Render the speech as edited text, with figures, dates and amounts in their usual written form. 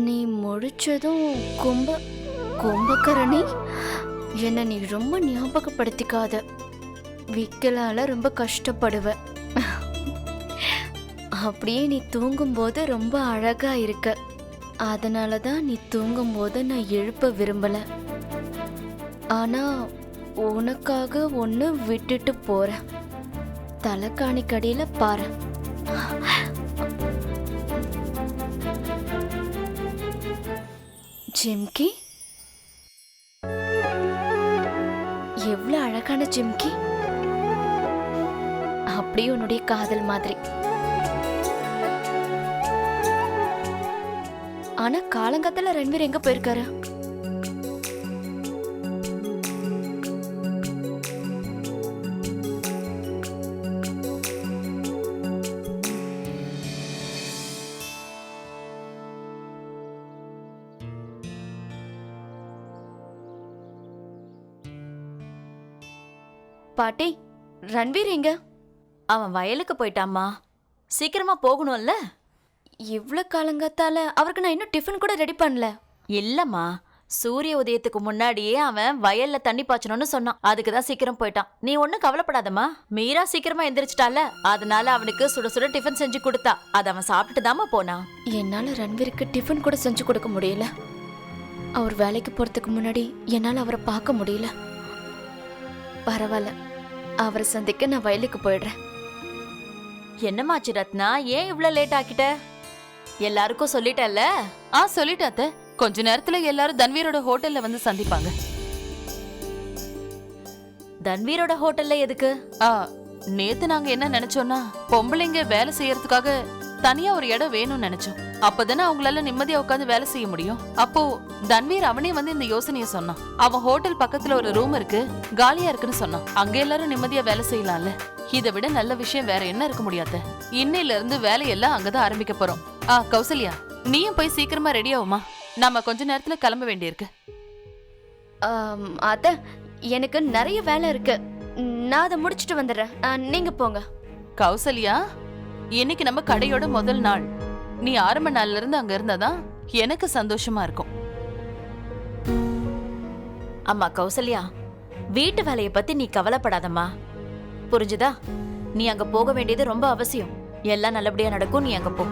நீ முடிச்சதும் கும்பகரணி என்ன நீ ரொம்ப ஞாபகப்படுத்திக்காத. விக்கலால ரொம்ப கஷ்டப்படுவ. அப்படியே நீ தூங்கும்போது ரொம்ப அழகா இருக்க. அதனாலதான் நீ தூங்கும்போது நான் எழுப்ப விரும்பல. ஆனா உனக்காக ஒண்ணு விட்டுட்டு போறேன். தலைக்காணி கடியில பாரு. ஜிம்கி, எவ்வளவு அழகான ஜிம்கி. அப்படியே உன்னுடைய காதல் மாதிரி. ஆனா காலங்கத்துல ரன்வீர் எங்க போயிருக்காரு? பாட்டி, ரன்வீர் எங்க? அவன் வயலுக்கு போயிட்டாம்மா. சீக்கிரமா போகணும்ல. இவ்ளோ காலங்கத்தால அவருக்கு நான் இன்னும் டிஃபன் கூட ரெடி பண்ணல. இல்லம்மா, சூரிய உதயத்துக்கு முன்னாடியே அவன் வயல்ல தண்ணி பாய்ச்சணும்னு சொன்னான். அதுக்குதான் சீக்கிரம் போயிட்டான். நீ ஒன்னும் கவலைப்படாதம்மா. மீரா சீக்கிரமா எந்திரிச்சிட்டால, அதனால அவனுக்கு சுட சுட டிஃபன் செஞ்சு கொடுத்தா. அதை அவன் சாப்பிட்டு தாமா போனான். என்னால ரன்வீருக்கு டிஃபன் கூட செஞ்சு கொடுக்க முடியல. அவர் வேலைக்கு போறதுக்கு முன்னாடி என்னால அவரை பார்க்க முடியல. பரவாயில்ல, அவரை சந்திக்க நான் வயலுக்கு போயிடுறேன். என்னமாச்சு ரத்னா, ஏன் இவ்ளோ லேட் ஆக்கிட்ட? எல்லாருக்கும் சொல்லிட்டல்ல? சொல்லிட்டாத்த. கொஞ்ச நேரத்துல எல்லாரும் தன்வீரோட ஹோட்டல்ல வந்து சந்திப்பாங்க. தன்வீரோட ஹோட்டல்ல எதுக்கு? நேத்து நாங்க என்ன நினைச்சோம்னா, பொம்பளைங்க வேலை செய்யறதுக்காக தனியா ஒரு இடம் வேணும்னு நினைச்சோம். அப்பதானே அவங்களால நிம்மதியா உட்காந்து வேலை செய்ய முடியும். அப்போ தன்வீர் அவனே வந்து இந்த யோசனைய சொன்னான். அவன் ஹோட்டல் பக்கத்துல ஒரு ரூம் இருக்கு, காலியா இருக்குன்னு சொன்னான். அங்க எல்லாரும் நிம்மதியா வேலை செய்யலாம்ல. இதை விட நல்ல விஷயம் வேற என்ன இருக்க முடியாத. இன்னையில இருந்து வேலையெல்லாம் அங்கதான் ஆரம்பிக்க போறோம். கௌசல்யா, நீயும் போய் சீக்கிரமா ரெடி ஆகுமா? நாம கொஞ்ச நேரத்துல கிளம்ப வேண்டியிருக்கு. அத எனக்கு நிறைய வேலை இருக்கு. நான் அதை முடிச்சிட்டு வந்துடுறேன். நீங்க போங்க. கௌசல்யா, இன்னைக்கு நம்ம கடையோட முதல் நாள். நீ ஆரம்ப நாள்ல இருந்து அங்க இருந்தாதான் எனக்கு சந்தோஷமா இருக்கும். அம்மா கௌசல்யா, வீட்டு வேலைய பத்தி நீ கவலைப்படாதம்மா. புரிஞ்சுதா? நீ அங்க போக வேண்டியது ரொம்ப அவசியம். எல்லாம் நல்லபடியா நடக்கும். நீ அங்க போ.